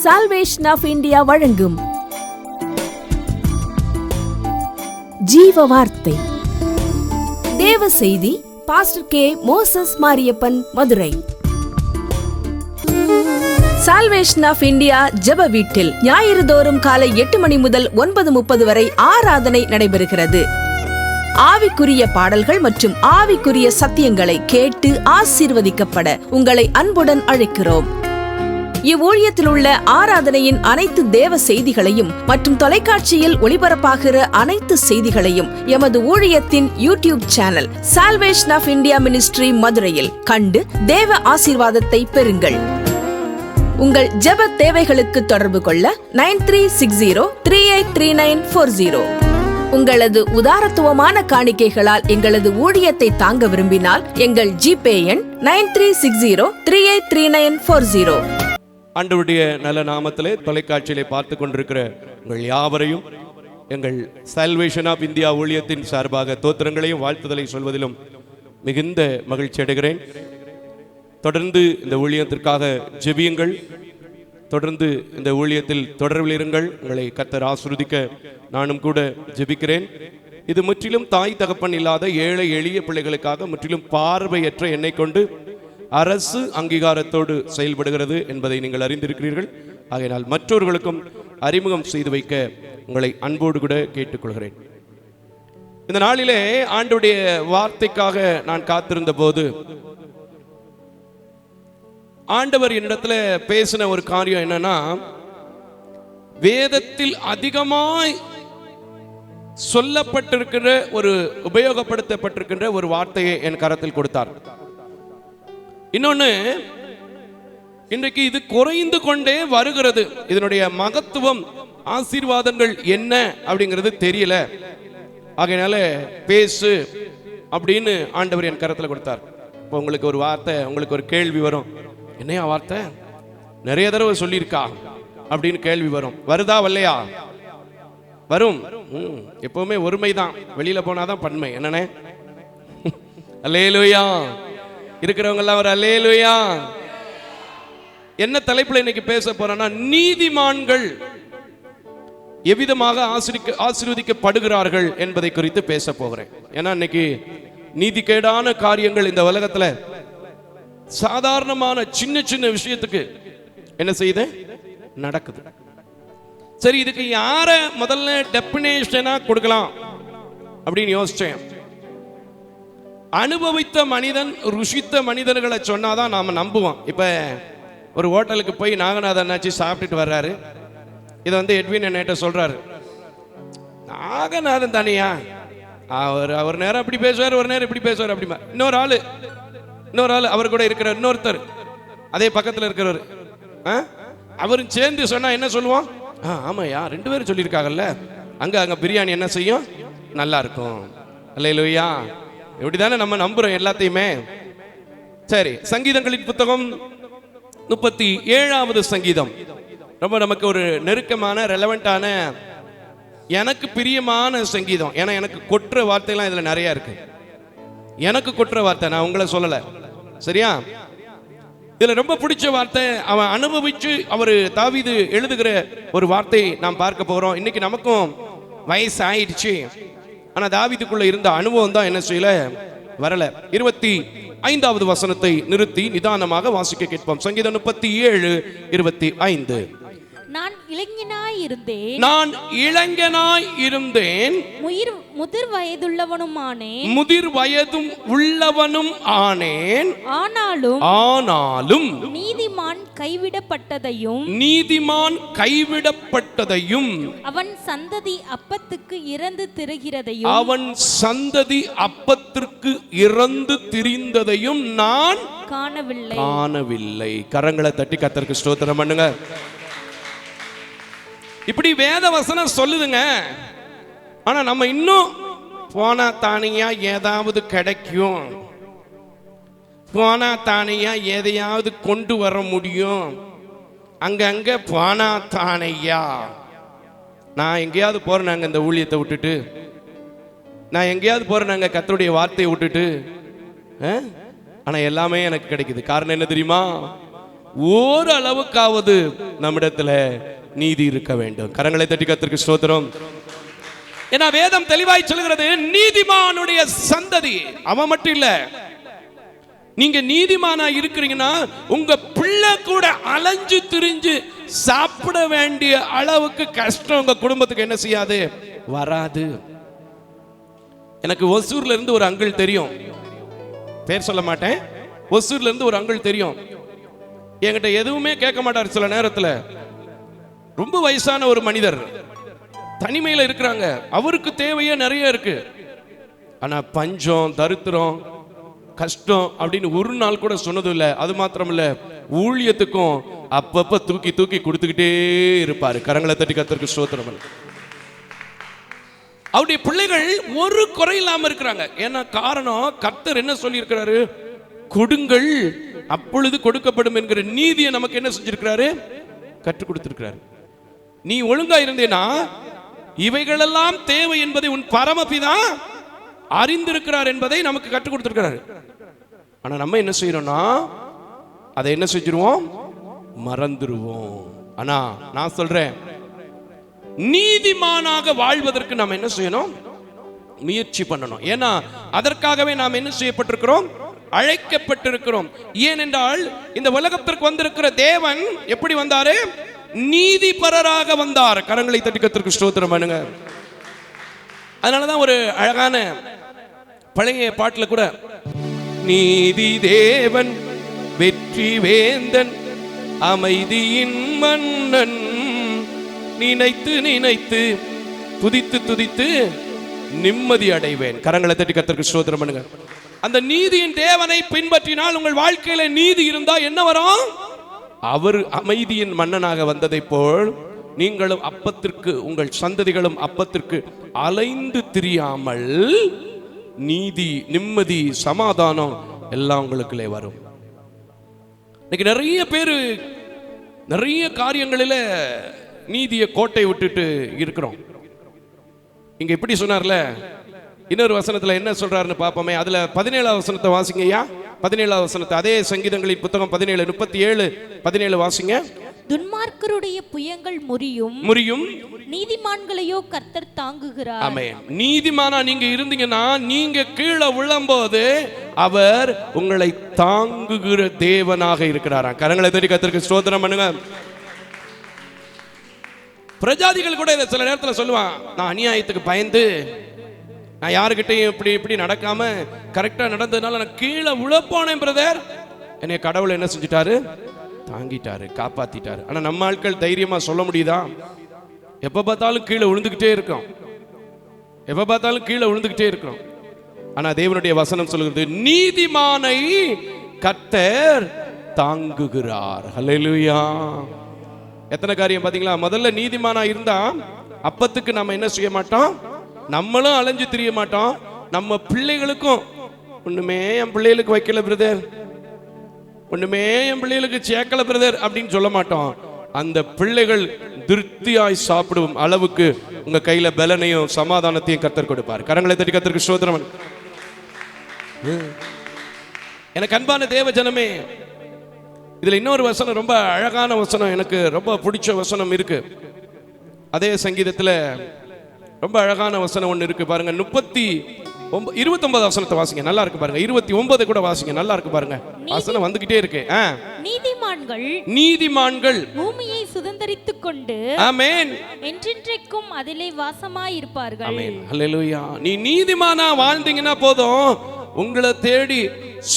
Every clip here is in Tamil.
சால்வேஷன் ஆஃப் இந்தியா வழங்கும் ஜீவ வார்த்தை தேவ செய்தி. Pastor K. Moses Mariappan, Madurai. Salvation of India ஜெப வீட்டில் ஞாயிறு தோறும் காலை 8 மணி முதல் 9:30 வரை ஆராதனை நடைபெறுகிறது. ஆவிக்குரிய பாடல்கள் மற்றும் ஆவிக்குரிய சத்தியங்களை கேட்டு ஆசீர்வதிக்கப்பட உங்களை அன்புடன் அழைக்கிறோம். இவ்வூழியத்தில் உள்ள ஆராதனையின் அனைத்து தேவ செய்திகளையும் மற்றும் தொலைக்காட்சியில் ஒளிபரப்பாகிற அனைத்து செய்திகளையும் எமது ஊழியத்தின் YouTube channel salvation of India ministry மதுரையில் கண்டு தேவ ஆசீர்வாதத்தை பெறுங்கள். உங்கள் ஜெப தேவைகளுக்கு தொடர்பு கொள்ள 9360383940. உங்களது உதாரத்துவமான காணிக்கைகளால் எங்களது ஊழியத்தை தாங்க விரும்பினால் எங்கள் ஜிபே எண் 9360383940. ஆண்டவருடைய நல்ல நாமத்திலே தொலைக்காட்சியிலே பார்த்து கொண்டிருக்கிற உங்கள் யாவரையும் எங்கள் சால்வேஷன் ஆஃப் இந்தியா ஊழியத்தின் சார்பாக தோத்திரங்களையும் வாழ்த்துதலை சொல்வதிலும் மிகுந்த மகிழ்ச்சி அடைகிறேன். தொடர்ந்து இந்த ஊழியத்திற்காக ஜெபியுங்கள். தொடர்ந்து இந்த ஊழியத்தில் தொடர்பில் இருங்கள். உங்களை கர்த்தர் ஆசீர்வதிக்க நானும் கூட ஜெபிக்கிறேன். இது முற்றிலும் தாய் தகப்பன் இல்லாத ஏழை எளிய பிள்ளைகளுக்காக, முற்றிலும் பார்வையற்ற என்னை கொண்டு அரசு அங்கீகாரத்தோடு செயல்படுகிறது என்பதை நீங்கள் அறிந்திருக்கிறீர்கள். ஆகையினால் மற்றவர்களுக்கும் அறிமுகம் செய்து வைக்க உங்களை அன்போடு கூட கேட்டுக்கொள்கிறேன். இந்த நாளிலே ஆண்டவருடைய வார்த்தைக்காக நான் காத்திருந்த போது ஆண்டவர் என்னிடத்துல பேசின ஒரு காரியம் என்னன்னா, வேதத்தில் அதிகமாய் சொல்லப்பட்டிருக்கிற ஒரு உபயோகப்படுத்தப்பட்டிருக்கின்ற ஒரு வார்த்தையை என் கரத்தில் கொடுத்தார். இன்னொன்னு, இன்றைக்கு இது குறைந்து கொண்டே வருகிறது. இதனுடைய மகத்துவம், ஆசீர்வாதங்கள் என்ன அப்படிங்கிறது தெரியல. ஆகையினால பேசு அப்படின்னு ஆண்டவர் என் கரத்தில் கொடுத்தார். இப்போ உங்களுக்கு ஒரு வார்த்தை, உங்களுக்கு ஒரு கேள்வி வரும். என்னையா வார்த்தை, நிறைய தடவை சொல்லியிருக்கா அப்படின்னு கேள்வி வரும். வருதா வரலையா? வரும். எப்பவுமே ஒருமைதான், வெளியில போனாதான் பன்மை. என்னன்னே? அல்லேலூயா. இருக்கிறவங்க எல்லாம் ஒரு அல்லேலூயா. என்ன தலைப்புல இன்னைக்கு பேச போறேன்னா, நீதிமான்கள் எவ்விதமாக ஆசீர்வதிக்கப்படுகிறார்கள் என்பதை குறித்து பேச போகிறேன். ஏன்னா இன்னைக்கு நீதிகேடான காரியங்கள் இந்த உலகத்துல சாதாரணமான சின்ன சின்ன விஷயத்துக்கு என்ன செய்யுது, நடக்குது. சரி, இதுக்கு யார முதல்ல டெபினேஷனா கொடுக்கலாம் அப்படின்னு யோசிச்சேன். அனுபவித்த மனிதன், ருசித்த மனிதர்களை சொன்னாதான் நாம நம்புவோம். இப்ப ஒரு ஹோட்டலுக்கு போய் நாகநாதன் அண்ணாச்சி சாப்பிட்டுட்டு வர்றாரு. இதை எட்வின் என்னட்ட சொல்றாரு, நாகநாதன் தானியா, அவர் நேரம் அப்படி பேசுவார், ஒரு நேரம் இப்படி பேசுவார் அப்படிமா. இன்னொரு ஆளு அவர் கூட இருக்கிற இன்னொருத்தர், அதே பக்கத்தில் இருக்கிறவர், அவரும் சேர்ந்து சொன்னா என்ன சொல்லுவோம்? ஆமாயா, 2 பேரும் சொல்லியிருக்காங்கல்ல, அங்க பிரியாணி என்ன செய்யும், நல்லா இருக்கும். அல்லேலூயா. இப்படிதானே நம்ம நம்புறோம் எல்லாத்தையுமே. சரி, சங்கீதங்களின் புத்தகம் 37வது சங்கீதம் ரொம்ப நமக்கு ஒரு நெருக்கமான, ரெலவெண்டான, எனக்கு பிரியமான சங்கீதம். ஏன்னா எனக்கு கொற்ற வார்த்தைலாம் இதுல நிறைய இருக்கு. எனக்கு கொற்ற வார்த்தை, நான் உங்களை சொல்லல, சரியா? இதுல ரொம்ப பிடிச்ச வார்த்தை, அவன் அனுபவிச்சு அவர் தாவீது எழுதுகிற ஒரு வார்த்தை நாம் பார்க்க போறோம். இன்னைக்கு நமக்கும் வயசு ஆயிடுச்சு, ஆனா தாவீதுக்குள்ள இருந்த அனுபவம் தான் என்ன செய்யல, வரல. 25வது வசனத்தை நிறுத்தி நிதானமாக வாசிக்க கேட்போம். சங்கீதம் 37:25. நான் இளைஞனாய் இருந்தேன், முதிர் வயதும் உள்ளவனும் ஆனேன். ஆனாலும் நீதிமான் கைவிடப்பட்டதையும் அவன் சந்ததி அப்பத்துக்கு இறந்து திரிந்ததையும் நான் காணவில்லை. கரங்களை தட்டி கர்த்தருக்கு ஸ்தோத்திரம் பண்ணுங்க. இப்படி வேத வசனம் சொல்லுதுங்க. ஆனா நம்ம இன்னும் போனா தானியா ஏதாவது கிடைக்கும், போனா தானியா எதையாவது கொண்டு வர முடியும், அங்க போனா தானையா. நான் எங்கேயாவது போறேனாங்க இந்த ஊழியத்தை விட்டுட்டு, நான் எங்கேயாவது போறேனாங்க கர்த்தருடைய வார்த்தையை விட்டுட்டு. ஆனா எல்லாமே எனக்கு கிடைக்குது. காரணம் என்ன தெரியுமா? ஓரளவுக்காவது நம்மிடத்துல நீதி இருக்க வேண்டும். கரங்களை தட்டி கர்த்தருக்கு ஸ்தோத்திரம். ஏன்னா வேதம் தெளிவாய் சொல்கிறது, நீதிமானுடைய சந்ததி. அவன் மட்டும் இல்ல, நீங்க நீதிமானா இருக்கிறீங்கன்னா உங்க பிள்ளை கூட அலைஞ்சு திரிஞ்சு சாப்பிட வேண்டிய அளவுக்கு கஷ்டம் உங்க குடும்பத்துக்கு என்ன செய்யாது, வராது. எனக்கு ஒசூர்ல இருந்து ஒரு அங்கிள் தெரியும், பேர் சொல்ல மாட்டேன். ஒசூர்ல இருந்து ஒரு அங்கிள் தெரியும். என்கிட்ட எதுவுமே கேட்க மாட்டார். சில நேரத்துல ரொம்ப வயசான ஒரு மனிதர், தனிமையில இருக்கிறாங்க. அவருக்கு தேவையே நிறைய இருக்கு. ஆனா பஞ்சம், தரித்திரம், கஷ்டம் அப்படின்னு ஒரு நாள் கூட சொன்னது இல்லை. அது மாத்திரம் இல்ல, ஊழியத்துக்கும் அப்பப்ப தூக்கி தூக்கி கொடுத்துக்கிட்டே இருப்பாரு. கரங்களை தட்டி கர்த்தருக்கு ஸ்தோத்திரம். அவருடைய பிள்ளைகள் ஒரு குறை இல்லாம இருக்கிறாங்க. ஏன்னா காரணம், கர்த்தர் என்ன சொல்லி இருக்கிறாரு, கொடுங்கள் அப்பொழுது கொடுக்கப்படும் என்கிற நீதியை நமக்கு என்ன செஞ்சிருக்கிறாரு, கற்றுக் கொடுத்திருக்கிறாரு. நீ ஒழுங்கா இருந்தேனா இவைகளெல்லாம் தேவை என்பதை உன் பரமபிதா அறிந்திருக்கிறார் என்பதை நமக்கு கற்றுக் கொடுத்திருக்கிறாரு. ஆனா நம்ம என்ன செய்யறோம்னா அதை என்ன செஞ்சிருவோம், மறந்துருவோம். ஆனா நான் சொல்றேன், நீதிமானாக வாழ்வதற்கு நாம் என்ன செய்யணும், முயற்சி பண்ணணும். ஏன்னா அதற்காகவே நாம் என்ன செய்யப்பட்டிருக்கிறோம், அழைக்கப்பட்டிருக்கிறோம். ஏனென்றால் இந்த உலகத்திற்கு வந்திருக்கிற தேவன் எப்படி வந்தாரு, நீதிபரராக வந்தார். கரங்களை தட்டி கர்த்தருக்கு ஸ்தோத்திரம் பண்ணுங்க. அதனாலதான் ஒரு அழகான பழைய பாட்டுல கூட, நீதி தேவன் வெற்றி வேந்தன் அமைதியின் மன்னன் நினைத்து நினைத்து துதித்து துதித்து நிம்மதி அடைவேன். கரங்களை தட்டி கர்த்தருக்கு ஸ்தோத்திரம் பண்ணுங்க. அந்த நீதியின் தேவனை பின்பற்றினால் உங்கள் வாழ்க்கையில நீதி இருந்தா என்ன வரும், அவர் அமைதியின் மன்னனாக வந்ததை போல் நீங்களும் அப்பத்திற்கு, உங்கள் சந்ததிகளும் அப்பத்திற்கு அலைந்து திரியாமல் நீதி, நிம்மதி, சமாதானம் எல்லாம் உங்களுக்குள்ளே வரும். இன்னைக்கு நிறைய பேர் நிறைய காரியங்களில நீதியை கோட்டை விட்டுட்டு இருக்கிறோம். இங்க எப்படி சொன்னார்ல, இன்னொரு வசனத்துல என்ன சொல்றாருன்னு பாப்போமே. அதுல 17ஆம் வசனத்தை வாசிங்கய்யா. 17ஆம் வசனத்தை, அதே சங்கீதங்களின் புத்தகம் 17:37 வாசிங்க. துன்மார்க்கருடைய புயங்கள் முறியும், நீதிமான்களையோ கர்த்தர் தாங்குகிறார். ஆமென். நீதிமானா நீங்க இருந்தீங்கன்னா, நீங்க கீழே விழும்போது அவர் உங்களை தாங்குகிற தேவனாக இருக்கிறாராம். கரங்களை தட்டி கர்த்தருக்கு ஸ்தோத்திரம் பண்ணுங்க. பிரஜாதிகள் கூட இதை சில நேரத்தில் சொல்லுவான், நான் அநியாயத்துக்கு பயந்து, நான் யாருக்கிட்டையும் இப்படி நடக்காம கரெக்டா நடந்ததுனால நான் கீழே விழப்போனேன் பிரதர், என்னைய கடவுள் என்ன செஞ்சிட்டாரு, தாங்கிட்டாரு, காப்பாத்திட்டாரு. ஆனா நம்ம ஆட்கள் தைரியமா சொல்ல முடியுதா? எப்ப பார்த்தாலும் கீழே விழுந்துகிட்டே இருக்கோம், எப்ப பார்த்தாலும் கீழே விழுந்துகிட்டே இருக்கோம். ஆனா தேவனுடைய வசனம் சொல்லுகிறது, நீதிமானை கர்த்தர் தாங்குகிறார். ஹல்லேலூயா. எத்தனை காரியம் பாத்தீங்களா? முதல்ல நீதிமானா இருந்தா அப்பத்துக்கு நம்ம என்ன செய்ய மாட்டோம், நம்மளும் அலைஞ்சு திரிய மாட்டோம். நம்ம பிள்ளைகளுக்கும் ஒண்ணுமே என் பிள்ளைகளுக்கு வைக்கல பிரதர், ஒண்ணுமே என் பிள்ளைகளுக்கு சேர்க்கல பிரதர் அப்படின்னு சொல்ல மாட்டோம். அந்த பிள்ளைகள் திருப்தியாய் சாப்பிடும் அளவுக்கு உங்க கையில பலனையும் சமாதானத்தையும் கர்த்தர் கொடுப்பார். கரங்களை தட்டி கர்த்தருக்கு ஸ்தோத்திரம். எனக்கு அன்பான தேவ ஜனமே, இதுல இன்னொரு வசனம், ரொம்ப அழகான வசனம், எனக்கு ரொம்ப பிடிச்ச வசனம் இருக்கு. அதே சங்கீதத்துல ரொம்ப அழகான வசனம் ஒன்று இருக்கு பாருங்க. 29 வசனத்தை வாசிங்க, நல்லா இருக்கு பாருங்க. 29 கூட வாசிங்க, நல்லா இருக்கு பாருங்க. வசனம் வந்துகிட்டே இருக்கு. நீதிமான்கள் பூமியை சுதந்தரித்துக் கொண்டு, ஆமென், என்றென்றைக்கும் அதிலே வாசமாயிருப்பார்கள். ஆமென், ஹல்லேலூயா. நீ நீதிமானா வாழ்ந்தீங்கன்னா போதும், உங்களை தேடி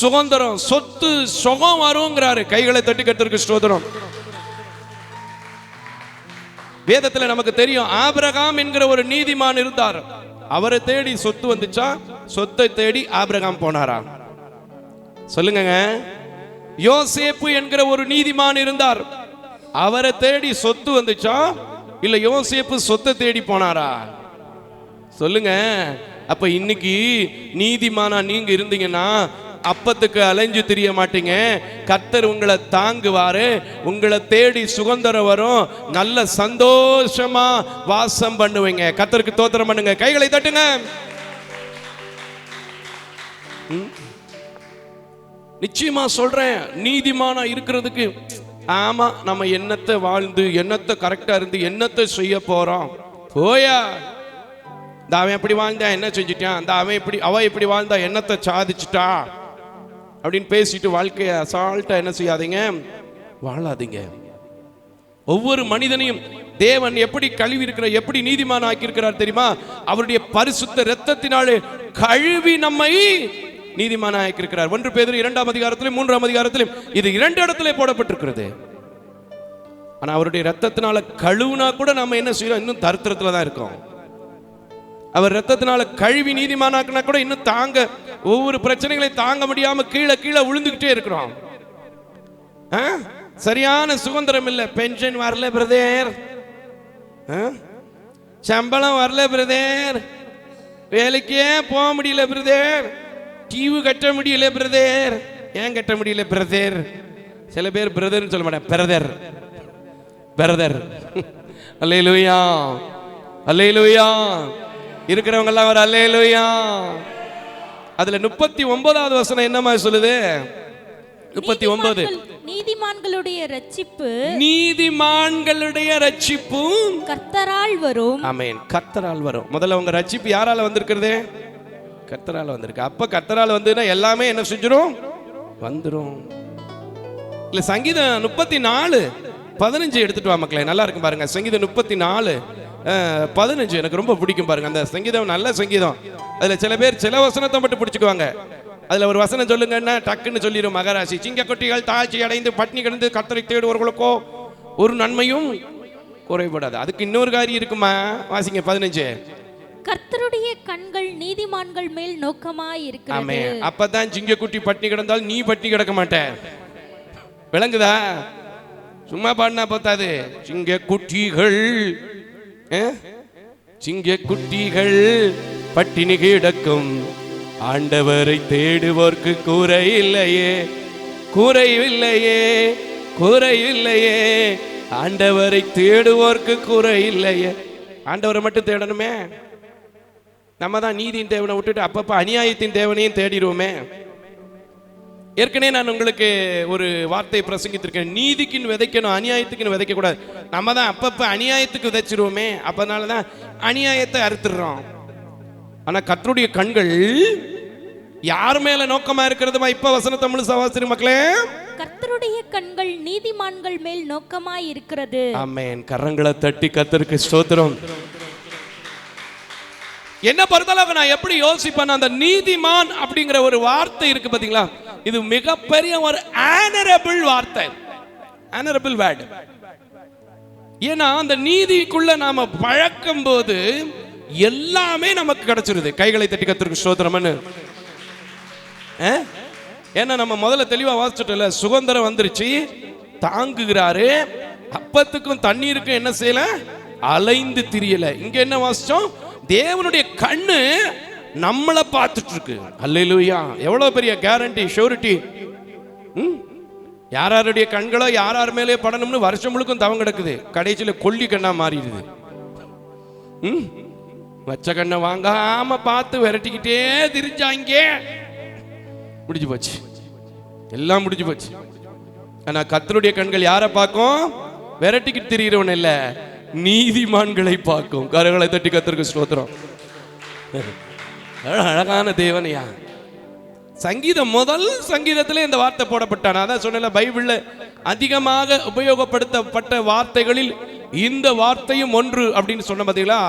சுதந்திரம், சொத்து, சுகம் வருங்கிறாரு. கைகளை தட்டி கர்த்தருக்கு ஸ்தோத்திரம். வேதத்துல நமக்கு தெரியும், ஆபிரகாம் என்கிற ஒரு நீதிமான் இருந்தார். அவரை தேடி சொத்து வந்துச்சா, சொத்தை தேடி ஆபிரகாம் போனாரா? சொல்லுங்க. யோசேப்பு என்கிற ஒரு நீதிமான் இருந்தார். அவரை தேடி சொத்து வந்துச்சா, இல்ல யோசேப்பு சொத்தை தேடி போனாரா? சொல்லுங்க. அப்ப இன்னைக்கு நீதிமானா நீங்க இருந்தீங்கன்னா அப்பத்துக்கு அலைஞ்சு திரிய மாட்டீங்க. கர்த்தர் உங்களை தாங்குவாரு, உங்களை தேடி சுதந்திரம் வரும், நல்ல சந்தோஷமா வாசம் பண்ணுவீங்க. கர்த்தருக்கு ஸ்தோத்திரம் பண்ணுங்க, கைகளை தட்டுங்க. நிச்சயமா சொல்றேன், நீதிமானா இருக்கிறதுக்கு ஆமா, நம்ம என்னத்தை வாழ்ந்து என்னத்தை கரெக்டா இருந்து என்னத்தை செய்ய போறோம்? போயா, இந்த அவன் எப்படி வாழ்ந்தா என்ன செஞ்சுட்டான், இந்த அவன் இப்படி அவ எப்படி வாழ்ந்தா என்னத்தை சாதிச்சுட்டா அப்படின்னு பேசிட்டு வாழ்க்கையை அசால்ட்டா என்ன செய்யாதீங்க, வாழாதீங்க. ஒவ்வொரு மனிதனையும் தேவன் எப்படி கழுவி இருக்கிறார், எப்படி நீதிமான் ஆக்கி இருக்கிறார் தெரியுமா? அவருடைய பரிசுத்த இரத்தத்தினாலே கழுவி நம்மை நீதிமான் ஆக்கி இருக்கிறார். 1 பேதுரு 2ஆம் அதிகாரத்திலும் 3ஆம் அதிகாரத்திலும் இது 2 இடத்துல போடப்பட்டிருக்கிறது. ஆனா அவருடைய இரத்தத்தினால கழுவுனா கூட நம்ம என்ன செய்யறோம், இன்னும் தரித்திரத்துல தான் இருக்கோம். அவர் இரத்தத்தினால கழுவி நீதிமானாக்குனா கூட இன்னும் தாங்க, ஒவ்வொரு பிரச்சனைகளை தாங்க முடியாம கீழே கீழே விழுந்துகிட்டே இருக்கிறோம். சரியான சுதந்திரம் இல்லை. பென்ஷன் வரல பிரதேர், சம்பளம் வரல பிரதேர், வேலைக்கே போக முடியல பிரதேர், டிவி கட்ட முடியல பிரதேர். ஏன் கட்ட முடியல பிரதேர்? சில பேர் பிரதர்னு சொல்ல மாட்டேன், பிரதர் பிரதர். அல்லேலூயா அல்லேலூயா. இருக்கிறவங்க எல்லாம் ஒரு அல்லேலூயா. அதுல 39வது வசனம் என்னமா சொல்லுது? 39, நீதிமான்களுடைய ரட்சிப்பு, நீதிமான்களுடைய ரட்சிப்பு கர்த்தரால் வரும். ஆமென், கர்த்தரால் வரும். முதல்ல உங்க ரட்சிப்பு யாரால வந்திருக்கிறது? கர்த்தரால் வந்திருக்கு. அப்ப கர்த்தரால் வந்துன்னா எல்லாமே என்ன செஞ்சிரும், வந்துரும். இல்ல சங்கீதம் 34:15 எடுத்துட்டு வா மக்களே, நல்லா இருக்கும் பாருங்க. சங்கீதம் 34:15 எனக்கு ரொம்ப பிடிக்கும் பாருங்க. அந்த சங்கீதம் நல்ல சங்கீதம். அதுல சில பேர் சில வசனத்தை மட்டும் பிடிச்சுக்குவாங்க. அதுல ஒரு வசனம் சொல்லுங்கன்னா டக்குன்னு சொல்லிடும். மகராசி, சிங்கக்குட்டிகள் தாழ்ச்சி அடைந்து பட்னி கிடந்து கர்த்தரை தேடுவர்களுக்கோ ஒரு நன்மையும் குறைபடாது. அதுக்கு இன்னொரு காரியம் இருக்குமா? வாசிங்க 15. கர்த்தருடைய கண்கள் நீதிமான்கள் மேல் நோக்கமாய் இருக்கிறது. ஆமென். அப்பதான் சிங்கக்குட்டி பட்னி கிடந்தால் நீ பட்னி கிடக்க மாட்ட. விளங்குதா? சும்மா பாடினா பார்த்தாது. சிங்கக்குட்டிகள் சிங்கக்குட்டிகள் பட்டினி கிடக்கும், ஆண்டவரை தேடுவோர்க்கு கூரை இல்லையே, கூரை இல்லையே, கூரை இல்லையே, ஆண்டவரை தேடுவோர்க்கு கூரை இல்லையே. ஆண்டவரை மட்டும் தேடணுமே. நம்ம தான் நீதியின் தேவனை விட்டுட்டு அப்பப்ப அநியாயத்தின் தேவனையும் தேடிடுவோமே. ஏற்கனவே நான் உங்களுக்கு ஒரு வார்த்தையை பிரசங்கித்திருக்கேன். நீதிக்குன்னு விதைக்கணும், அநியாயத்துக்குன்னு விதைக்க கூடாது. நம்ம தான் அப்பப்ப அநியாயத்துக்கு விதைச்சிருவோமே, அப்பனால தான் அநியாயத்தை அறுத்துடுறோம். ஆனா கர்த்தருடைய கண்கள் யார் மேல நோக்கமா இருக்கிறதுமா? இப்ப வசன தமிழ் சகோதரி மக்களே, கர்த்தருடைய கண்கள் நீதிமான்கள் மேல் நோக்கமாய் இருக்கிறது. ஆமென். கரங்களை தட்டி கர்த்தருக்கு ஸ்தோத்திரம். என்ன பொறுத்தளவுக்கு நான் எப்படி யோசிப்பேன், அந்த நீதிமான் அப்படிங்கிற ஒரு வார்த்தை இருக்கு பாத்தீங்களா, இது மிகப்பெரிய ஒரு ஆனரபிள் வார்த்தை, ஆனரபிள் வேர்ட். ஏன்னா அந்த நீதிக்குள்ள நாம பழக்கும் போது எல்லாமே நமக்கு கிடைச்சிருது. கைகளை தட்டி கர்த்தருக்கு ஸ்தோத்திரம்னு. ஏன்னா நம்ம முதல்ல தெளிவா வாசிச்சுட்டோம்ல, சுதந்திரம் வந்துருச்சு, தாங்குகிறாரு, அப்பத்துக்கும் தண்ணீருக்கும் என்ன செய்யல, அலைந்து திரியல. இங்க என்ன வாசிச்சோம்? தேவனுடைய கண்ணு நம்மளை பார்த்துட்டு இருக்கு. அல்லேலூயா. எவ்வளவு பெரிய கேரண்டி, ஷூரிட்டி. யாருடைய கண்களோ யார் மேலே படணும்னு வருஷம் முழுக்கும் தவம் கிடக்குது, கடைசியில கொல்லி கண்ணா மாறிடுது. வச்ச கண்ணை வாங்காம பார்த்து விரட்டிக்கிட்டே திரிஞ்சாங்க, முடிஞ்சு போச்சு, எல்லாம் முடிஞ்சு போச்சு. ஆனா கர்த்தருடைய கண்கள் யாரை பார்க்கும்? விரட்டிக்கிட்டு திரிகிறவன் இல்ல, நீதிமான்களை பார்க்கும். கரங்களை தட்டி கர்த்தருக்கு ஸ்தோத்திரம். அழகான தேவனையா. சங்கீதம் முதல் சங்கீதத்திலே இந்த வார்த்தை போடப்பட்டான. அதான் சொன்ன பைபிள்ல அதிகமாக உபயோகப்படுத்தப்பட்ட வார்த்தைகளில் இந்த வார்த்தையும் ஒன்று அப்படின்னு சொன்ன பார்த்தீங்களா?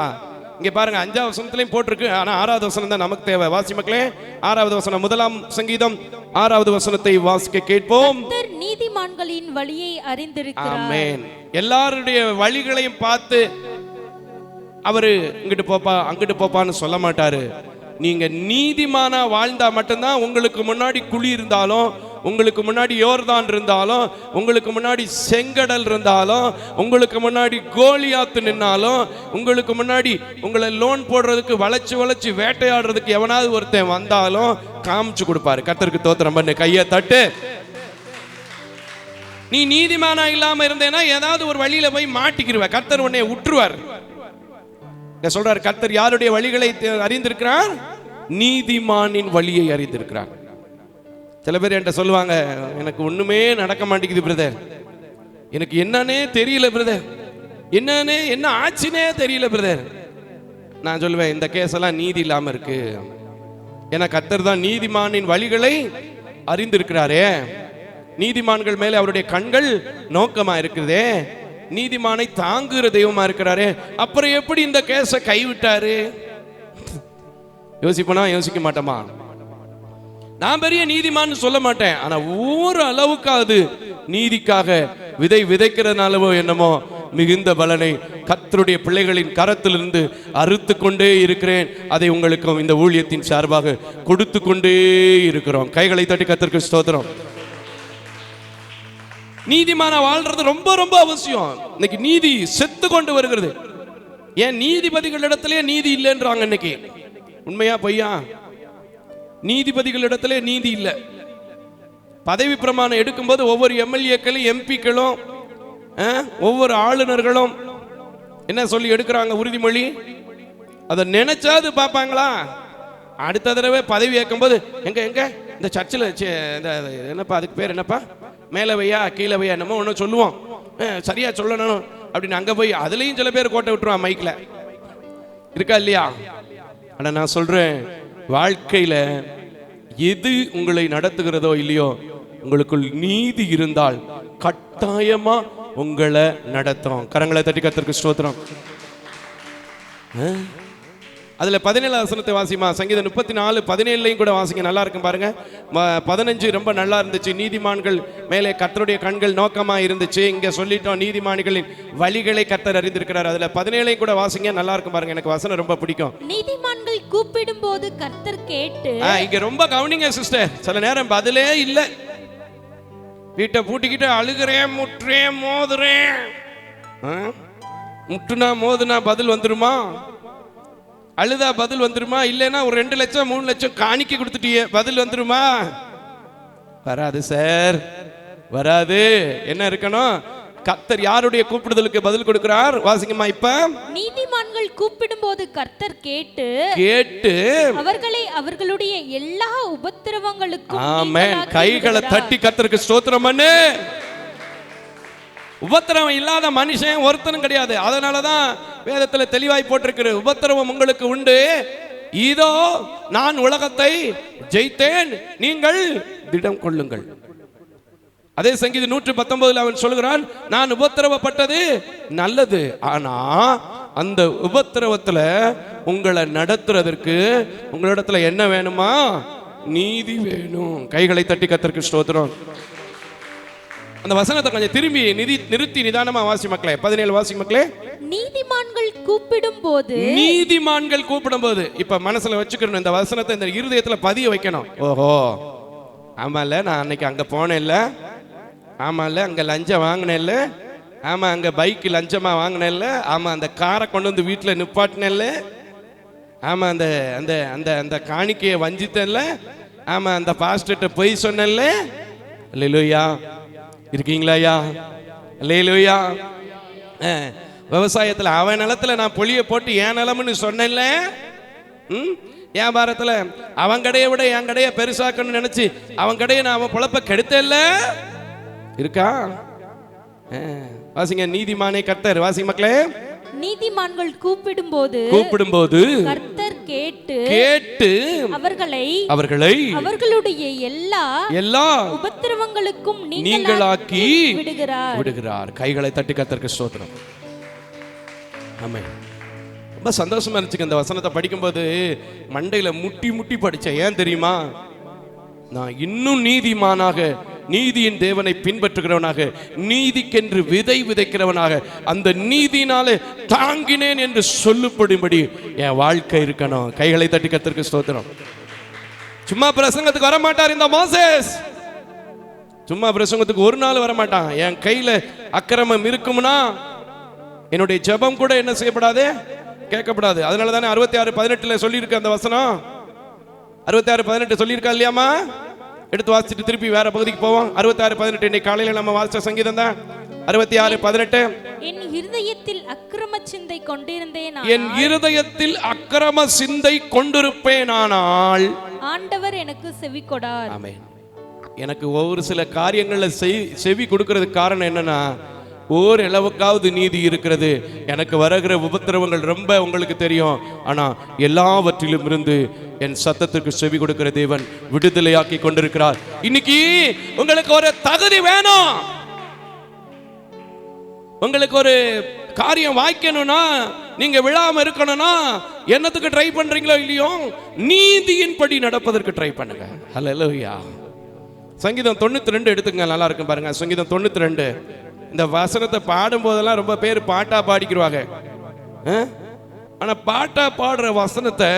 இங்க பாருங்க, 5ஆம் வசனத்திலையும் போட்டிருக்கு. ஆனா 6வது வசனம் தான் நமக்கு தேவை. வாசி மக்களே, 6வது வசனம், 1ஆம் சங்கீதம் 6வது வசனத்தை வாசிக்க கேட்போம். கர்த்தர் நீதிமான்களின் வழியை அறிந்திருக்கிறார். ஆமென். எல்லாருடைய வழிகளையும் பார்த்து அவரு இங்கிட்டு போப்பா அங்கிட்டு போப்பான்னு சொல்ல மாட்டாரு. நீங்க நீதிமானா வாழ்ந்தா மட்டும்தான் உங்களுக்கு முன்னாடி குழி இருந்தாலும், உங்களுக்கு முன்னாடி யோர்தான் இருந்தாலும், உங்களுக்கு முன்னாடி செங்கடல் இருந்தாலும், உங்களுக்கு முன்னாடி கோலியாத்து நின்னாலும், உங்களுக்கு முன்னாடி உங்களை லோன் போடுறதுக்கு வளைச்சு வளைச்சு வேட்டையாடுறதுக்கு எவனாவது ஒருத்தன் வந்தாலும் காமிச்சு கொடுப்பாரு. கர்த்தருக்கு தோத்திரம் பண்ணு, கையை தட்டு. நீ நீதிமானா இல்லாம இருந்தேன்னா ஏதாவது ஒரு வழியில போய் மாட்டிக்கிருவ, கர்த்தர் உன்னை விட்டுருவார். சொல்றார், கர்த்தர் யாருடைய வழிகளை அறிந்திருக்கிறார்? நீதிமானின் வழியை அறிந்திருக்கிறார். சில பேர் என்கிட்ட சொல்லுவாங்க, எனக்கு ஒண்ணுமே நடக்க மாட்டேங்குது பிரதர், எனக்கு என்னன்னே தெரியல பிரதர், என்ன ஆச்சுன்னே தெரியல பிரதர். நான் சொல்லுவேன், இந்த கேஸ் எல்லாம் நீதி இல்லாம இருக்கு. ஏன்னா கர்த்தர் தான் நீதிமானின் வழிகளை அறிந்திருக்கிறாரே, நீதிமான்கள் மேலே அவருடைய கண்கள் நோக்கமா இருக்குதே, நீதிமானை தாங்குகிற தெய்வமா இருக்கிறாரே, அப்புறம் எப்படி இந்த கேஸை கைவிட்டாரு? யோசிப்பனா யோசிக்க மாட்டோமா? நான் பெரிய நீதிமான்னு சொல்ல மாட்டேன், ஆனா ஒவ்வொரு அளவுக்காவது நீதிக்காக விதை விதைக்கிறதுனாலவோ என்னமோ மிகுந்த பலனை கர்த்தருடைய பிள்ளைகளின் கரத்திலிருந்து அறுத்து கொண்டே இருக்கிறேன். அதை உங்களுக்கும் இந்த ஊழியத்தின் சார்பாக கொடுத்து கொண்டே இருக்கிறோம். கைகளை தட்டி கர்த்தருக்கு ஸ்தோத்திரம். நீதிமான வாழ்றது ரொம்ப ரொம்ப அவசியம். இன்னைக்கு நீதி செத்து கொண்டு வருகிறது. ஏன் நீதிபதிகளிடத்திலே நீதி இல்லைன்றாங்க இன்னைக்கு. உண்மையா பொய்யா? நீதிபதிகளிடத்திலே நீதி இல்லை. பதவி பிரமாணம் எடுக்கும்போது ஒவ்வொரு எம்எல்ஏக்களும் எம்பிக்களும் ஒவ்வொரு ஆளுநர்களும் என்ன சொல்லி எடுக்கிறாங்க உறுதிமொழி? அதை நினைச்சாது பார்ப்பாங்களா? அடுத்த தடவை பதவி ஏற்கும்போது எங்க எங்க இந்த சர்ச்சில் என்னப்பா அதுக்கு பேர் என்னப்பா, மேலே வையா கீழே வையா என்னமோ ஒன்று சொல்லுவோம், சரியா சொல்லணும் அப்படின்னு அங்கே போய் அதுலேயும் சில பேர் கோட்டை விட்டுருவான் மைக்கில். இருக்கா இல்லையா? ஆனால் நான் சொல்கிறேன், வாழ்க்கையில் எது உங்களை நடத்துகிறதோ இல்லையோ, உங்களுக்குள் நீதி இருந்தால் கட்டாயமா உங்களை நடத்தும். கரங்களை தட்டி கர்த்தருக்கு ஸ்தோத்திரம். அதில் 17 வசனத்தை வாசிமா. சங்கீதம் 34:17 கூட வாசிங்க, நல்லா இருக்கும் பாருங்க. 15 ரொம்ப நல்லா இருந்துச்சு. நீதிமான்கள் மேலே கர்த்தருடைய கண்கள் நோக்கமா இருந்துச்சு. இங்க சொல்லிட்டோம் நீதிமான்களின் வழிகளை கர்த்தர் அறிந்திருக்கிறார். அதுல 17 கூட வாசிங்க, நல்லா இருக்கும் பாருங்க. எனக்கு வசனம் ரொம்ப பிடிக்கும். நீதிமான்கள் கூப்பிடும் போது கர்த்தர் கேட்டு. இங்க ரொம்ப கவனிங்க சிஸ்டர், சில நேரம் பதிலே இல்லை. வீட்டை பூட்டிக்கிட்டு அழுகிறேன், முட்டுறேன், மோதுறேன். முட்டுனா மோதுனா பதில் வந்துருமா? அழுதா பதில் வந்துருமா? இல்லைன்னா ஒரு 2 லட்சம் 3 லட்சம் காணிக்க கொடுத்துட்டியே, பதில் வந்துருமா? வராது சார், வராது. என்ன இருக்கணும்? கர்த்தர் யாருடைய கூப்பிடுதலுக்கு பதில் கொடுக்கிறார்? வாசிங்கம்மா. இப்ப நீதிமான்கள் கூப்பிடும் போது கர்த்தர் கேட்டு அவர்களை அவர்களுடைய எல்லா உபத்திரவங்களுக்கும். ஆமென். கைகளை தட்டி கர்த்தருக்கு ஸ்தோத்திரம் பண்ணு. உபத்திரவம் இல்லாத மனுஷன் ஒருத்தனும் கிடையாது. அதனாலதான் வேதத்துல தெளிவாய் போட்டிருக்கிற, உபத்திரவம் உங்களுக்கு உண்டு, இதோ நான் உலகத்தை ஜெயித்தேன், நீங்கள் திடம் கொள்ளுங்கள். அதே சங்கீதம் 119 அவன் சொல்கிறான், நான் உபத்திரவப்பட்டது நல்லது. ஆனா அந்த உபத்திரவத்துல உங்களை நடத்துறதற்கு உங்களிடத்துல என்ன வேணுமா? நீதி வேணும். கைகளை தட்டி கர்த்தருக்கு ஸ்தோத்திரம். அந்த வசனத்தை கொஞ்சம் திரும்பி நிறுத்தி நிதானமா வாசி மக்களே. 17 வாசி மக்களே. நீதிமான்கள் கூப்பிடும் போது. இப்ப மனசுல வச்சுக்கணும் இந்த வசனத்தை, இந்த இருதயத்துல பதிய வைக்கணும். ஓஹோ, ஆமால நான் அன்னைக்கு அங்க போனேன்ல, ஆமால அங்க லஞ்சம் வாங்கினேன்ல, ஆமா அங்க பைக்கு லஞ்சமா வாங்கினேன்ல, ஆமா அந்த காரை கொண்டு வந்து வீட்டுல நிப்பாட்டினேன்ல, ஆமா அந்த அந்த அந்த அந்த காணிக்கையை வஞ்சித்தேன்ல, ஆமா அந்த பாஸ்டர்ட்ட போய் சொன்னேன்ல. அல்லேலூயா. இருக்கீங்களா ஐயா? அல்லேலூயா. விவசாயத்துல அவன் நிலத்துல நான் பொழிய போட்டு என் நிலம்னு சொன்னேன்ல. வியாபாரத்துல அவன் கடையை விட என் கடையை பெருசாக்கணும்னு நினைச்சு அவன் கடையை நான் அவன் பொழப்ப கெடுத்தேன்ல. இருக்கா? வாசிங்க. நீதிமானே கர்த்தர். வாசி மக்களே. நீதிமான்கள் கூப்பிடும் போது கர்த்தர் கேட்டு அவர்களை அவர்களுடைய எல்லா உபத்திரவங்களுக்கும் நீங்களாக்கி விடுகிறார். கைகளை தட்டி கர்த்தருக்கு ஸ்தோத்திரம். ஆமென். ரொம்ப சந்தோஷமா இருந்துச்சு அந்த வசனத்தை படிக்கும்போது. மண்டையில முட்டி முட்டி படிச்சேன். ஏன் தெரியுமா? நான் இன்னும் நீதிமானாக, நீதியின் தேவனை பின்பற்றுகிறவனாக, நீதிக்கென்று விதை விதைக்கிறவனாக, அந்த நீதினாலே தாங்கினேன் என்று சொல்லும்படி என் வாழ்க்கை இருக்கணும். கைகளை தட்டி கர்த்தருக்கு ஸ்தோத்திரம். சும்மா பிரசங்கத்துக்கு வரமாட்டார் இந்த மோசேஸ். சும்மா பிரசங்கத்துக்கு ஒரு நாள் வரமாட்டான். என் கையில அக்கிரமம் இருக்கும்னா என்னுடைய ஜெபம் கூட என்ன செய்யப்படாது? கேட்கப்படாது. அதனால தானே 66:18 சொல்லியிருக்கு அந்த வசனம். 66:18 சொல்லியிருக்கா இல்லையாமா? எடுத்து வாசிச்சுட்டு திருப்பி வேற பகுதிக்கு போவோம். 66:18 இன்னைக்கு காலையில நம்ம வாசிச்ச சங்கீதம் தான். 66:18. என் இருதயத்தில் அக்கிரம சிந்தை கொண்டிருந்தேன், என் இருதயத்தில் அக்கிரம சிந்தை கொண்டிருப்பேனானால் ஆண்டவர் எனக்கு செவி கொடார். ஆமென். எனக்கு ஒவ்வொரு சில காரியங்கள்ல செவி கொடுக்கிறதுக்கு காரணம் என்னன்னா, ஓரளவுக்காவது நீதி இருக்கிறது. எனக்கு வருகிற உபத்திரவங்கள் ரொம்ப உங்களுக்கு தெரியும். ஆனால் எல்லாவற்றிலும் இருந்து என் சத்தத்திற்கு செவி கொடுக்கிற தேவன் விடுதலையாக்கி கொண்டிருக்கிறார். இன்னைக்கு உங்களுக்கு ஒரு தகுதி வேணும். உங்களுக்கு ஒரு காரியம் வாய்க்கணும்னா, நீங்க விழாம இருக்கணும்னா, என்னத்துக்கு ட்ரை பண்றீங்களோ இல்லையோ, நீதியின்படி நடப்பதற்கு ட்ரை பண்ணுங்க. ஹல்லேலூயா. சங்கீதம் 92 எடுத்துங்க, நல்லா இருக்கும் பாருங்க. சங்கீதம் 92 இந்த வசனத்தை பாடும் போதெல்லாம் ரொம்ப பேர் பாட்டா பாடிக்கிறாங்க. ஆனா பாட்டா பாடுற வசனத்தை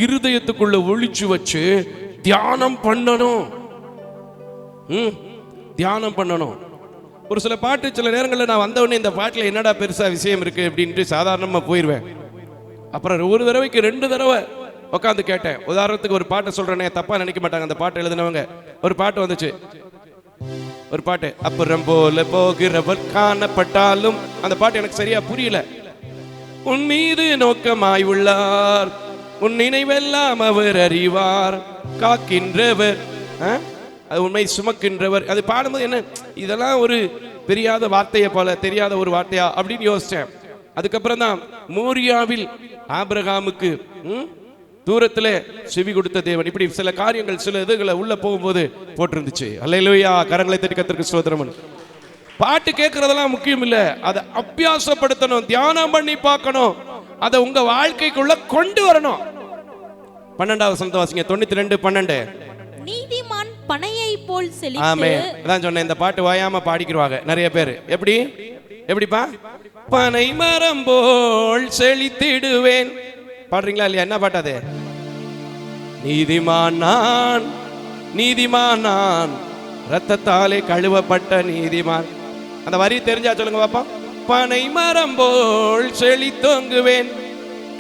இருதயத்துக்குள்ள ஒளிச்சு வச்சு தியானம் பண்ணணும். தியானம் பண்ணணும். ஒரு சில பாட்டு சில நேரங்களில் நான் வந்தவொடனே இந்த பாட்டில் என்னடா பெருசா விஷயம் இருக்கு அப்படின்ட்டு சாதாரணமா போயிடுவேன். அப்புறம் ஒரு தடவைக்கு 2 தடவை உட்காந்து கேட்டேன். உதாரணத்துக்கு ஒரு பாட்டை சொல்றேனே, தப்பா நினைக்க மாட்டாங்க அந்த பாட்டு எழுதினவங்க. ஒரு பாட்டு வந்துச்சு, ஒரு பாட்டு, அப்புறம் போல போகிறவர் காணப்பட்டாலும், அந்த பாட்டு எனக்கு சரியா புரியல. உன் மீது நோக்கமாய் உள்ளார், உன் நினைவெல்லாம் அவர் அறிவார், காக்கின்றவர், அது உண்மை சுமக்கின்றவர். அது பாடும்போது என்ன, இதெல்லாம் ஒரு தெரியாத வார்த்தையை போல, தெரியாத ஒரு வார்த்தையா அப்படின்னு யோசிச்சேன். அதுக்கப்புறம் தான் மோரியாவில் ஆபிரகாமுக்கு தூரத்துல செவி கொடுத்த தேவன், இப்படி சில காரியங்கள் சில இதுகளை உள்ள போகும்போது போட்டிருந்துச்சு. அல்லேலூயா. கரங்களை தட்டி கர்த்தருக்கு ஸ்தோத்திரம். பாட்டு கேட்கறதெல்லாம் முக்கியம் இல்ல, அதை அபியாசப்படுத்தணும், தியானம் பண்ணி பார்க்கணும், அதை உங்க வாழ்க்கைக்குள்ள கொண்டு வரணும். 12வது வசனத்தை வாசிங்க. 92:12. நீதிமான் பனையை போல் செழித்து. ஆமே, அதான் சொன்னேன். இந்த பாட்டு வாயாம பாடிக்கிறாங்க நிறைய பேர். எப்படிப்பா? பனை மரம் போல் செழித்திடுவேன். பாடுறீங்களா இல்லையா? என்ன பாட்டு அது? நீதிமான் நான், நீதிமான் நான், ரத்தத்தாலே கழுவப்பட்ட நீதிமான். அந்த வரி தெரிஞ்சா சொல்லுங்க பாப்பா. பனை மரம் போல் செழித்தோங்குவேன்,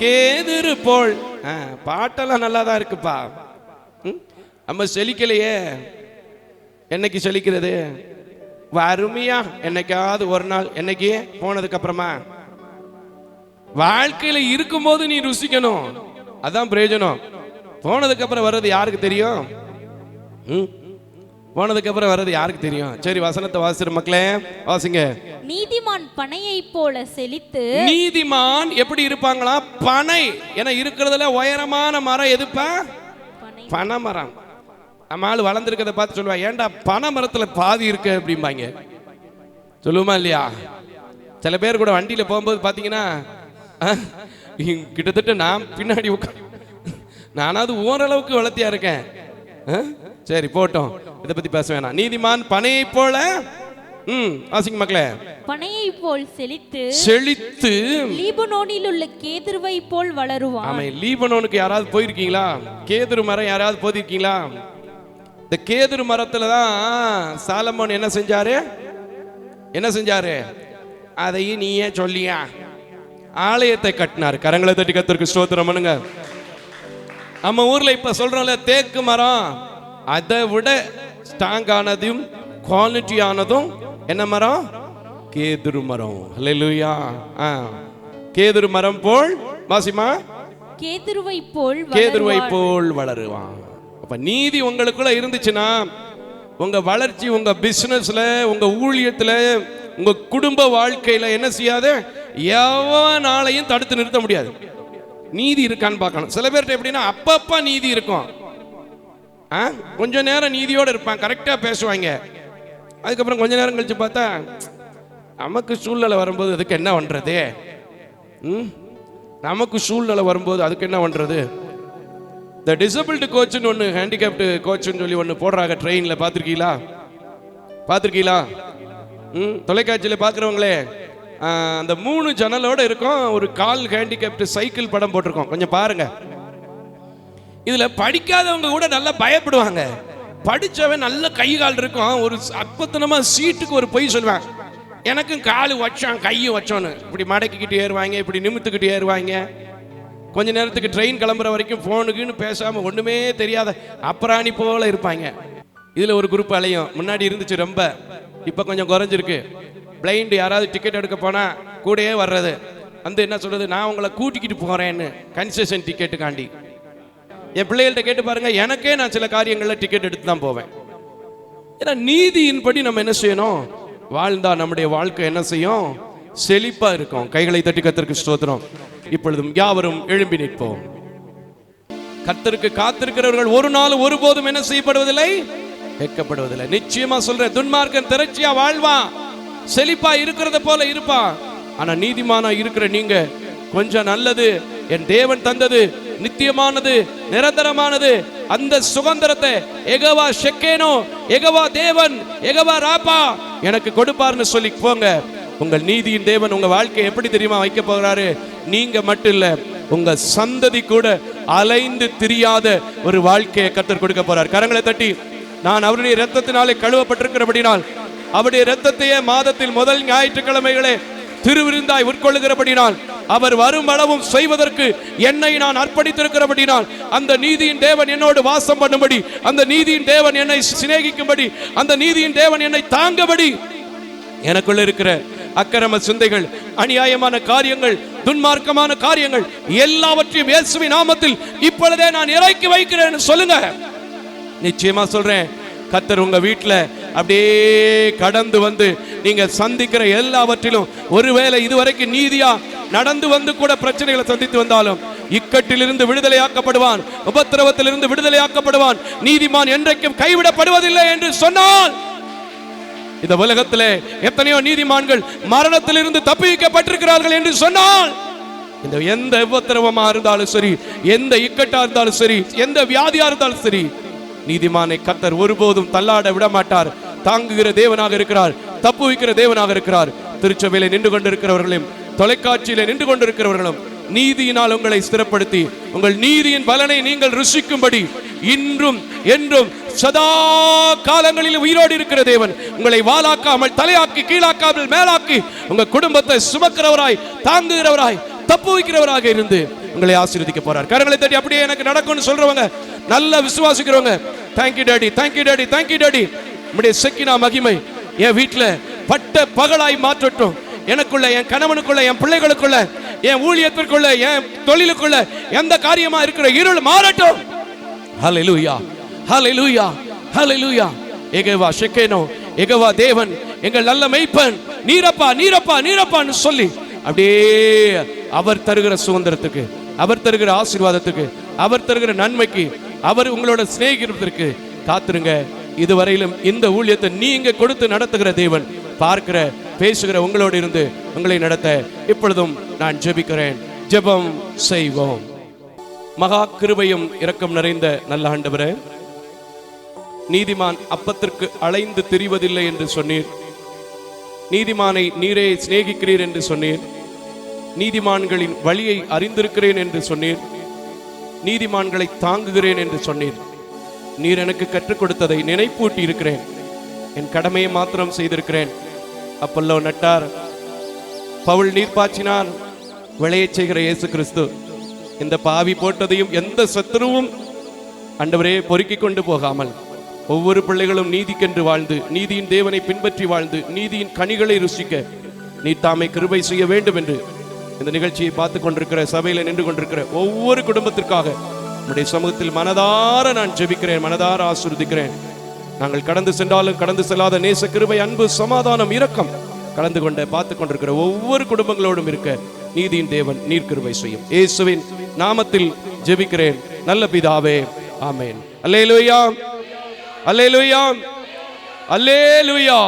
கேதுரு போல். பாட்டெல்லாம் நல்லா தான் இருக்குப்பா. நம்ம செழிக்கலையே. என்னைக்கு செழிக்கிறது? அருமையா என்னைக்காவது ஒரு நாள். என்னைக்கு? போனதுக்கு அப்புறமா. வாழ்க்கையில இருக்கும்போது நீ ருசிக்கணும், அதான் பிரயோஜனம். போனதுக்கு அப்புறம் வர்றது யாருக்கு தெரியும்? போனதுக்கு அப்புறம் வர்றது யாருக்கு தெரியும்? சரி, வசனத்தை வாசிக்கிற மக்களே வாசிங்க. நீதிமான் பனையை போல செழித்து. நீதிமான் எப்படி இருப்பாங்களா? பனை. ஏன்னா இருக்கிறதுல உயரமான மரம் எதுப்பா? பனை மரம். நம்ம ஆள் வளர்ந்துருக்கதை பார்த்து சொல்லுவா, ஏன்டா பனை மரத்துல பாதி இருக்கு அப்படிம்பாங்க. சொல்லுமா இல்லையா? சில பேர் கூட வண்டியில போகும்போது பாத்தீங்கன்னா, கிட்டத்தட்ட நான் பின்னாடி நானாவது ஓரளவுக்கு வளர்த்தியா இருக்கேன். சரி போட்டோம், இதை பத்தி பேச வேணாம். நீதிமான் பனையை போல வாசிங்க மக்களே. பனையை போல் செழித்து லீபனோனில் உள்ள கேதுருவை போல் வளருவான். ஆமா, லீபனோனுக்கு யாராவது போயிருக்கீங்களா? கேதுரு மரம் யாராவது போயிருக்கீங்களா? இந்த கேதுரு மரத்துல தான் சாலமோன் என்ன செஞ்சாரு? அதையும் நீயே சொல்லியா? ஆலயத்தை கட்டினார். கரங்களை தட்டி கர்த்தருக்கு ஸ்தோத்திரம் பண்ணுங்க. நம்ம ஊர்ல இப்ப சொல்றோம்ல, தேக்கு மரம், அதை விட ஸ்ட்ராங் ஆனதும் குவாலிட்டி ஆனதும் என்ன மரம்? கேதுரு மரம். ஹல்லேலூயா. கேதுரு மரம் போல் வாசிமா, கேதுருவை போல் வளருவான். அப்ப நீதி உங்களுக்குள்ள இருந்துச்சுன்னா, உங்க வளர்ச்சி, உங்க பிசினஸ்ல, உங்க ஊழியத்துல, உங்க குடும்ப வாழ்க்கையில என்ன செய்யாத எவனாலையும் தடுத்து நிறுத்த முடியாது. நீதி இருக்கான்னு பார்க்கணும். சில பேர்கிட்ட எப்படின்னா அப்பப்ப நீதி இருக்கும், கொஞ்ச நேரம் நீதியோட இருப்பான், கரெக்டா பேசுவாங்க. அதுக்கப்புறம் கொஞ்ச நேரம் கழிச்சு பார்த்தா நமக்கு சூழ்நிலை வரும்போது அதுக்கு என்ன பண்றது? நமக்கு சூழ்நிலை வரும்போது அதுக்கு என்ன பண்றது? இந்த டிசபிள்டு கோச்சுன்னு ஒன்று, ஹேண்டிகேப்டு கோச்சுன்னு சொல்லி ஒன்று போடுறாங்க ட்ரெயினில். பார்த்துருக்கீங்களா? தொலைக்காட்சியில் பார்க்குறவங்களே, அந்த 3 ஜன்னலோட இருக்கும், ஒரு கால் ஹேண்டிகேப்டு சைக்கிள் படம் போட்டிருக்கோம், கொஞ்சம் பாருங்க. இதில் படிக்காதவங்க கூட நல்லா பயப்படுவாங்க, படித்தவன் நல்ல கை கால் இருக்கும். ஒரு அப்பத்தனமா சீட்டுக்கு ஒரு பொய் சொல்லுவாங்க, எனக்கும் காலு வச்சான் கையும் வச்சோன்னு. இப்படி மடக்கிக்கிட்டு ஏறுவாங்க, இப்படி நிமித்துக்கிட்டு ஏறுவாங்க. கொஞ்ச நேரத்துக்கு ட்ரெயின் கிளம்புற வரைக்கும் ஃபோனுக்குன்னு பேசாமல் ஒன்றுமே தெரியாத அப்புறாணி போல இருப்பாங்க. இதில் ஒரு குரூப் அலையும், முன்னாடி இருந்துச்சு ரொம்ப, இப்போ கொஞ்சம் குறைஞ்சிருக்கு. பிளைண்டு யாராவது டிக்கெட் எடுக்க போனால் கூடயே வர்றது, வந்து என்ன சொல்கிறது, நான் உங்களை கூட்டிக்கிட்டு போகிறேன்னு, கன்செஷன் டிக்கெட்டுக்காண்டி. என் பிள்ளைகள்கிட்ட கேட்டு பாருங்க, எனக்கே நான் சில காரியங்களில் டிக்கெட் எடுத்து தான் போவேன். ஏன்னா நீதியின்படி நம்ம என்ன செய்யணும்? வாழ்ந்தா நம்முடைய வாழ்க்கை என்ன செய்யும்? செழிப்பா இருக்கும். கைகளை தட்டி கர்த்தருக்கு ஸ்தோத்திரம். இப்பொழுதும் யாவரும் எழும்பி நிற்போம். கர்த்தருக்கு காத்திருக்கிறவர்கள் ஒரு நாள் ஒருபோதும் என்ன செய்யப்படுவதில்லை? வெட்கப்படுவதில்லை. நிச்சயமா சொல்றேன், துன்மார்க்கன் திரட்சியா வாழ்வான், செழிப்பா இருக்கிறத போல இருப்பான். ஆனா நீதிமானா இருக்கிற நீங்க கொஞ்சம் நல்லது, என் தேவன் தந்தது நித்தியமானது, நிரந்தரமானது, அந்த சுதந்திரத்தை யெகோவா ஷெக்கேனோ, யெகோவா தேவன், யெகோவா ராப்பா எனக்கு கொடுப்பார்னு சொல்லி போங்க. உங்கள் நீதியின் தேவன் உங்க வாழ்க்கையை எப்படி தெரியுமா வைக்க போகிறாரு? நீங்க மட்டும் இல்ல, உங்க சந்ததி கூட அலைந்து திரியாத ஒரு வாழ்க்கையை கர்த்தர் கொடுக்க போறார். கரங்களை தட்டி, நான் அவருடைய இரத்தத்தினாலே கழுவப்பட்டிருக்கிறபடினால், அவருடைய இரத்தத்தையே மாதத்தில் முதல் ஞாயிற்றுக்கிழமைகளே திருவிருந்தாய் உட்கொள்ளுகிறபடினால், அவர் வரும் அளவும் செய்வதற்கு என்னை நான் அர்ப்பணித்திருக்கிறபடினால், அந்த நீதியின் தேவன் என்னோடு வாசம் பண்ணும்படி, அந்த நீதியின் தேவன் என்னை சிநேகிக்கும்படி, அந்த நீதியின் தேவன் என்னை தாங்கபடி, எனக்குள்ள இருக்கிற அக்கிரம சிந்தைகள், அநியாயமான காரியங்கள், துன்மார்க்கமான காரியங்கள் எல்லாவற்றையும் இயேசுவின் நாமத்தில் இப்பொழுதே நான் இறக்கி வைக்கிறேன்னு சொல்லுங்க. நிச்சயமா சொல்றேன், கர்த்தர் உங்க வீட்டுல அப்படியே கடந்து வந்து நீங்க சந்திக்கிற எல்லாவற்றிலும், ஒருவேளை இதுவரைக்கும் நீதியா நடந்து வந்து கூட பிரச்சனைகளை சந்தித்து வந்தாலும், இக்கட்டிலிருந்து விடுதலையாக்கப்படுவான், உபத்திரவத்திலிருந்து விடுதலையாக்கப்படுவான். நீதிமான் என்றைக்கும் கைவிடப்படுவதில்லை என்று சொன்னால், இந்த உலகத்திலே எத்தனையோ நீதிமான்கள் மரணத்திலிருந்து தப்பிக்கப்பட்டிருக்கிறார்கள் என்று சொன்னால், இந்த எந்த உபத்திரவமா இருந்தாலும் சரி, எந்த இக்கட்டா இருந்தாலும் சரி, எந்த வியாதியா இருந்தாலும் சரி, நீதிமானை கர்த்தர் ஒருபோதும் தள்ளாட விட மாட்டார். தாங்குகிற தேவனாக இருக்கிறார், தப்புவிக்கிற தேவனாக இருக்கிறார். திருச்சபையில நின்று கொண்டிருக்கிறவர்களும், தொலைக்காட்சியில நின்று கொண்டிருக்கிறவர்களும் நீதியினால் உங்களை ஸ்திரப்படுத்தி உங்கள் நீதியின் பலனை நீங்கள் ருசிக்கும்படி இன்றும் என்றும் சதா காலங்களில் உயிரோடு இருக்கிற தேவன் உங்களை வாளாக்காமல், தலையாக்கி, கீழாக்காமல், மேலாக்கி உங்க குடும்பத்தை சுமக்கிறவராய், தாங்குகிறவராய், தப்புவிக்கிறவராக இருந்து உங்களை ஆசீர்வதிக்க போறார். கரங்களை தட்டி அப்படியே எனக்கு நடக்கும்னு சொல்றவங்க, நல்லா விசுவாசிக்கிறவங்க, thank you daddy, thank you daddy, thank you daddy. நம்முடைய செக்கினா மகிமை என் வீட்டுல பட்ட பகலாய் மாற்றட்டும். எனக்குள்ள, என் கணவனுக்குள்ள, என் பிள்ளைகளுக்குள்ள, என் ஊழியத்திற்குள்ள, என் தொழிலுக்குள்ள எந்த காரியமா இருக்கிற இருள் மாறட்டும். ஹல்லேலூயா, ஹல்லேலூயா, ஹல்லேலூயா. யெகோவா ஷெக்கேனோ, யெகோவா தேவன், எங்கள் நல்ல மேய்ப்பன், நீரப்பா, நீரப்பா, நீரப்பான்னு சொல்லி அப்படியே அவர் தருகிற சுதந்திரத்துக்கு, அவர் தருகிற ஆசீர்வாதத்துக்கு, அவர் தருகிற நன்மைக்கு, அவர் உங்களோட சிநேகிதத்திற்கு காத்துருங்க. இதுவரையிலும் இந்த ஊழியத்தை நீங்க கொடுத்து நடத்துகிற தேவன் பார்க்கிற, பேசுகிற உங்களோடு இருந்து உங்களை நடத்த இப்பொழுதும் நான் ஜெபிக்கிறேன். ஜெபம் செய்வோம். மகா கிருபையும் இரக்கம் நிறைந்த நல்ல ஆண்டவரே, நீதிமான் அப்பத்திற்கு அலைந்து திரிவதில்லை என்று சொன்னீர். நீதிமானை நீரே சிநேகிக்கிறீர் என்று சொன்னீர். நீதிமான்களின் வழியை அறிந்திருக்கிறேன் என்று சொன்னீர். நீதிமான்களை தாங்குகிறேன் என்று சொன்னீர். நீர் எனக்கு கற்றுக் கொடுத்ததை நினைப்பூட்டி இருக்கிறேன். என் கடமையை மாத்திரம் செய்திருக்கிறேன். அப்பல்லோ நட்டார், பவுல் நீர் பாய்ச்சினார், விளையச் செய்கிற இயேசு கிறிஸ்து இந்த பாவி போட்டதையும் எந்த சத்துருவும் ஆண்டவரே பொறுக்கிக் கொண்டு போகாமல், ஒவ்வொரு பிள்ளைகளும் நீதிக்கென்று வாழ்ந்து, நீதியின் தேவனை பின்பற்றி வாழ்ந்து, நீதியின் கனிகளை ருசிக்க நீர் தாமே கிருபை செய்ய வேண்டும் என்று இந்த நிகழ்ச்சியை பார்த்து கொண்டிருக்கிற, சபையில நின்று கொண்டிருக்கிற ஒவ்வொரு குடும்பத்திற்காக நம்முடைய சமூகத்தில் மனதார நான் ஜெபிக்கிறேன், மனதார ஆசீர்வதிக்கிறேன். நாங்கள் கடந்து சென்றாலும் கடந்து செல்லாத நேச கிருபை, அன்பு, சமாதானம், இரக்கம் கலந்து கொண்ட பார்த்து கொண்டிருக்கிற ஒவ்வொரு குடும்பங்களோடும் இருக்க நீதியின் தேவன் நீர் கிருபை செய்யும். இயேசுவின் நாமத்தில் ஜெபிக்கிறேன் நல்ல பிதாவே, ஆமென். அல்லேலூயா, அல்லேலூயா, அல்லேலூயா.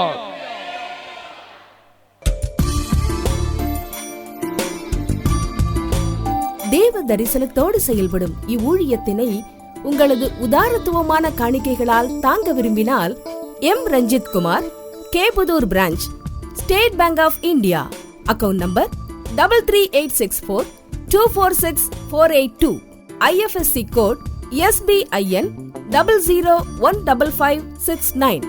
தேவ தரிசனத்தோடு செயல்படும் இவ்வூழியத்தினை உங்களது உதாரத்துவமான காணிக்கைகளால் தாங்க விரும்பினால், M Ranjith Kumar, Kepudur branch, State Bank of India, account number 33864246482, IFSC code SBIN 00155569.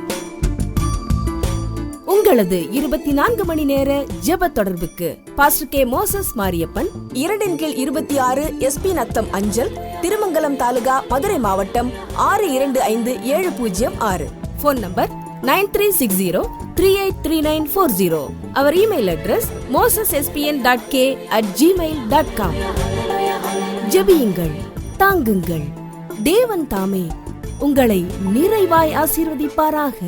உங்களது 24 மணி நேர ஜெப தொடர்புக்கு pastor K Moses Mariappan, 2/26 SP Natham அஞ்சல், திருமங்கலம் தாலுகா, மதுரை மாவட்டம் 625706. Phone number 9360383940. அவர் இமெயில் அட்ரஸ் mosespn.k@gmail.com. ஜெபியுங்கள், தாங்குங்கள். தேவன் தாமே உங்களை நிறைவாய் ஆசீர்வதிப்பாராக.